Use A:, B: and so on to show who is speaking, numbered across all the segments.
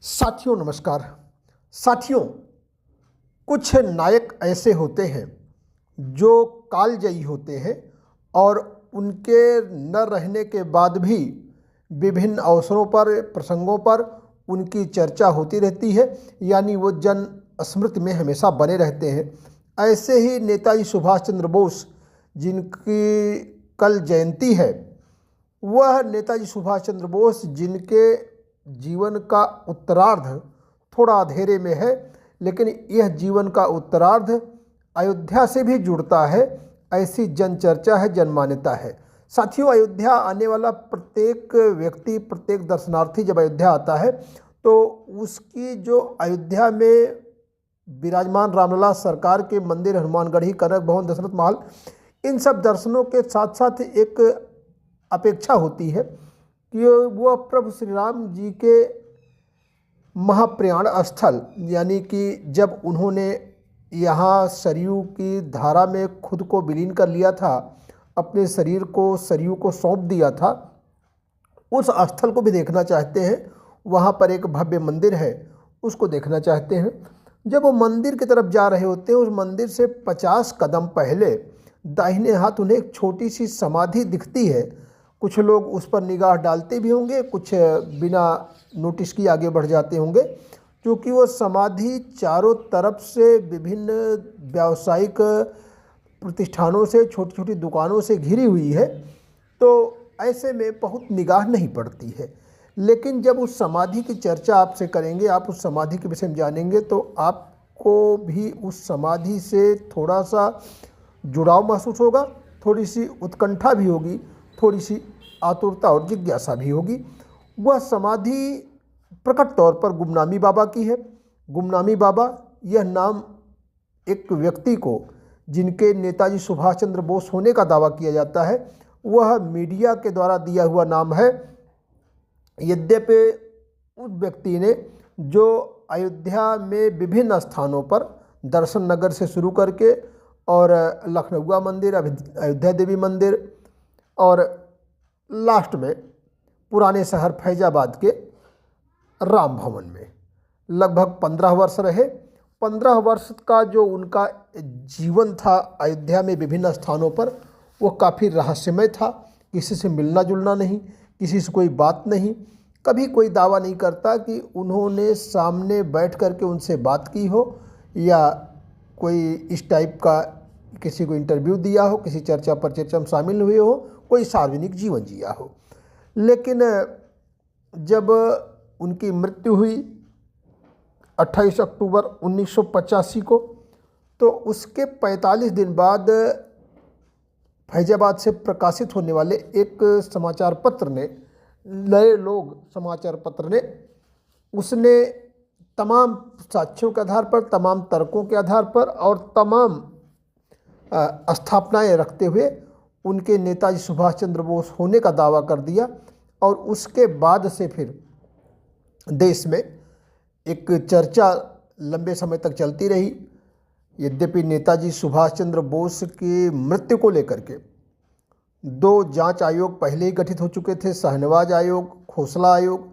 A: साथियों नमस्कार। साथियों, कुछ नायक ऐसे होते हैं जो कालजयी होते हैं और उनके न रहने के बाद भी विभिन्न अवसरों पर, प्रसंगों पर उनकी चर्चा होती रहती है, यानी वो जन स्मृति में हमेशा बने रहते हैं। ऐसे ही नेताजी सुभाष चंद्र बोस, जिनकी कल जयंती है, वह नेताजी सुभाष चंद्र बोस जिनके जीवन का उत्तरार्ध थोड़ा अंधेरे में है, लेकिन यह जीवन का उत्तरार्ध अयोध्या से भी जुड़ता है, ऐसी जन चर्चा है, जनमान्यता है। साथियों, अयोध्या आने वाला प्रत्येक व्यक्ति, प्रत्येक दर्शनार्थी जब अयोध्या आता है तो उसकी जो अयोध्या में विराजमान रामलला सरकार के मंदिर, हनुमानगढ़ी, कनक भवन, दशरथ महल, इन सब दर्शनों के साथ साथ एक अपेक्षा होती है कि वह प्रभु श्री राम जी के महाप्रयाण स्थल, यानी कि जब उन्होंने यहाँ सरयू की धारा में खुद को विलीन कर लिया था, अपने शरीर को सरयू को सौंप दिया था, उस स्थल को भी देखना चाहते हैं। वहाँ पर एक भव्य मंदिर है, उसको देखना चाहते हैं। जब वो मंदिर की तरफ जा रहे होते हैं, उस मंदिर से 50 कदम पहले दाहिने हाथ उन्हें एक छोटी सी समाधि दिखती है। कुछ लोग उस पर निगाह डालते भी होंगे, कुछ बिना नोटिस किए आगे बढ़ जाते होंगे, क्योंकि वो समाधि चारों तरफ से विभिन्न व्यावसायिक प्रतिष्ठानों से, छोटी छोटी दुकानों से घिरी हुई है, तो ऐसे में बहुत निगाह नहीं पड़ती है। लेकिन जब उस समाधि की चर्चा आपसे करेंगे, आप उस समाधि के विषय में जानेंगे, तो आपको भी उस समाधि से थोड़ा सा जुड़ाव महसूस होगा, थोड़ी सी उत्कंठा भी होगी, थोड़ी सी आतुरता और जिज्ञासा भी होगी। वह समाधि प्रकट तौर पर गुमनामी बाबा की है। गुमनामी बाबा, यह नाम एक व्यक्ति को, जिनके नेताजी सुभाष चंद्र बोस होने का दावा किया जाता है, वह मीडिया के द्वारा दिया हुआ नाम है। यद्यपि उस व्यक्ति ने, जो अयोध्या में विभिन्न स्थानों पर, दर्शन नगर से शुरू करके और लखनऊआ मंदिर, अयोध्या देवी मंदिर और लास्ट में पुराने शहर फैजाबाद के राम भवन में लगभग 15 वर्ष रहे। 15 वर्ष का जो उनका जीवन था अयोध्या में विभिन्न स्थानों पर, वो काफ़ी रहस्यमय था। किसी से मिलना जुलना नहीं, किसी से कोई बात नहीं। कभी कोई दावा नहीं करता कि उन्होंने सामने बैठ कर के उनसे बात की हो, या कोई इस टाइप का किसी को इंटरव्यू दिया हो, किसी चर्चा पर चर्चा में शामिल हुए हो, कोई सार्वजनिक जीवन जिया हो। लेकिन जब उनकी मृत्यु हुई 28 अक्टूबर 1985 को, तो उसके 45 दिन बाद फैजाबाद से प्रकाशित होने वाले एक समाचार पत्र ने, नए लोग समाचार पत्र ने, उसने तमाम साक्ष्यों के आधार पर, तमाम तर्कों के आधार पर और तमाम स्थापनाएं रखते हुए उनके नेताजी सुभाष चंद्र बोस होने का दावा कर दिया। और उसके बाद से फिर देश में एक चर्चा लंबे समय तक चलती रही। यद्यपि नेताजी सुभाष चंद्र बोस की मृत्यु को लेकर के 2 जांच आयोग पहले ही गठित हो चुके थे, शाहनवाज आयोग, खोसला आयोग,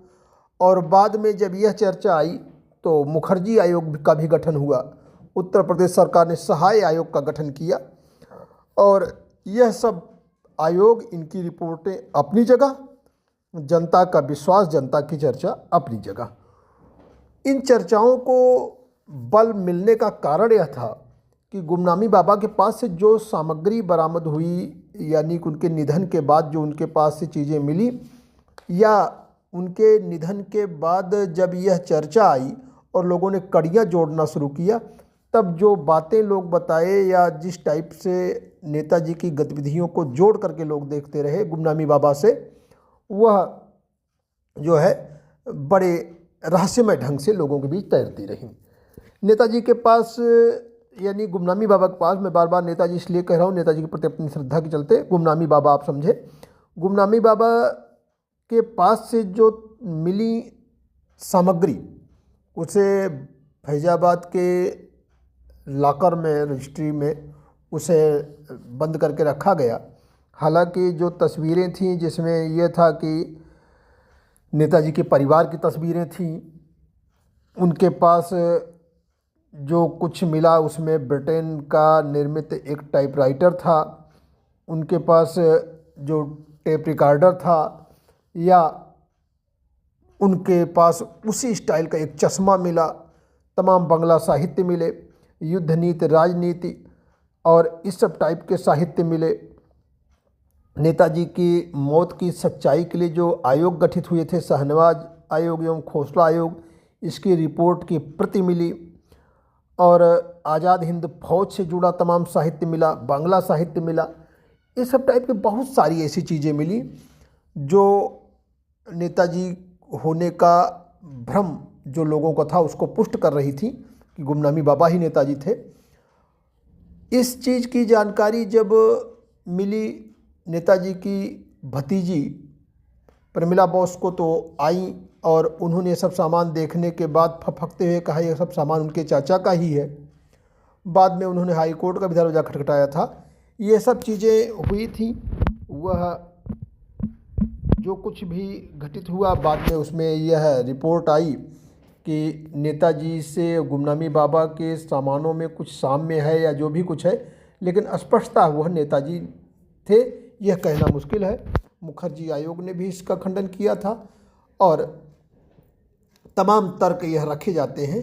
A: और बाद में जब यह चर्चा आई तो मुखर्जी आयोग का भी गठन हुआ। उत्तर प्रदेश सरकार ने सहाय आयोग का गठन किया, और यह सब आयोग, इनकी रिपोर्टें अपनी जगह, जनता का विश्वास, जनता की चर्चा अपनी जगह। इन चर्चाओं को बल मिलने का कारण यह था कि गुमनामी बाबा के पास से जो सामग्री बरामद हुई, यानी कि उनके निधन के बाद जो उनके पास से चीज़ें मिली, या उनके निधन के बाद जब यह चर्चा आई और लोगों ने कड़ियाँ जोड़ना शुरू किया, तब जो बातें लोग बताए या जिस टाइप से नेताजी की गतिविधियों को जोड़ करके लोग देखते रहे गुमनामी बाबा से, वह जो है बड़े रहस्यमय ढंग से लोगों के बीच तैरती रही। नेताजी के पास, यानी गुमनामी बाबा के पास, मैं बार बार नेताजी इसलिए कह रहा हूँ, नेताजी के प्रति अपनी श्रद्धा के चलते गुमनामी बाबा आप समझे, गुमनामी बाबा के पास से जो मिली सामग्री, उसे फैजाबाद के लॉकर में, रजिस्ट्री में उसे बंद करके रखा गया। हालांकि जो तस्वीरें थीं, जिसमें यह था कि नेताजी के परिवार की तस्वीरें थीं, उनके पास जो कुछ मिला उसमें ब्रिटेन का निर्मित एक टाइपराइटर था, उनके पास जो टेप रिकॉर्डर था, या उनके पास उसी स्टाइल का एक चश्मा मिला। तमाम बांग्ला साहित्य मिले, युद्ध नीति, राजनीति और इस सब टाइप के साहित्य मिले। नेताजी की मौत की सच्चाई के लिए जो आयोग गठित हुए थे, शाहनवाज आयोग एवं खोसला आयोग, इसकी रिपोर्ट की प्रति मिली। और आज़ाद हिंद फौज से जुड़ा तमाम साहित्य मिला, बांग्ला साहित्य मिला। ये सब टाइप की बहुत सारी ऐसी चीज़ें मिली जो नेताजी होने का भ्रम जो लोगों को था उसको पुष्ट कर रही थी कि गुमनामी बाबा ही नेताजी थे। इस चीज़ की जानकारी जब मिली नेताजी की भतीजी प्रमिला बोस को तो आई, और उन्होंने सब सामान देखने के बाद फफकते हुए कहा यह सब सामान उनके चाचा का ही है। बाद में उन्होंने हाई कोर्ट का भी दरवाज़ा खटखटाया था। ये सब चीज़ें हुई थी। वह जो कुछ भी घटित हुआ बाद में उसमें यह रिपोर्ट आई कि नेताजी से गुमनामी बाबा के सामानों में कुछ साम्य है या जो भी कुछ है, लेकिन स्पष्टता वह नेताजी थे यह कहना मुश्किल है। मुखर्जी आयोग ने भी इसका खंडन किया था और तमाम तर्क यह रखे जाते हैं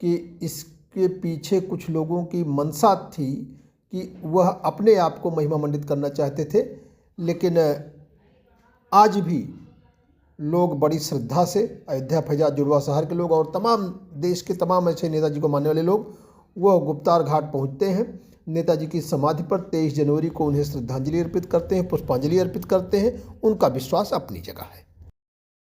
A: कि इसके पीछे कुछ लोगों की मंशा थी कि वह अपने आप को महिमा मंडित करना चाहते थे। लेकिन आज भी लोग बड़ी श्रद्धा से अयोध्या, फैजाबाद, जुड़वा शहर के लोग और तमाम देश के तमाम ऐसे नेताजी को मानने वाले लोग वह गुप्तार घाट पहुंचते हैं। नेताजी की समाधि पर 23 जनवरी को उन्हें श्रद्धांजलि अर्पित करते हैं, पुष्पांजलि अर्पित करते हैं। उनका विश्वास अपनी जगह है।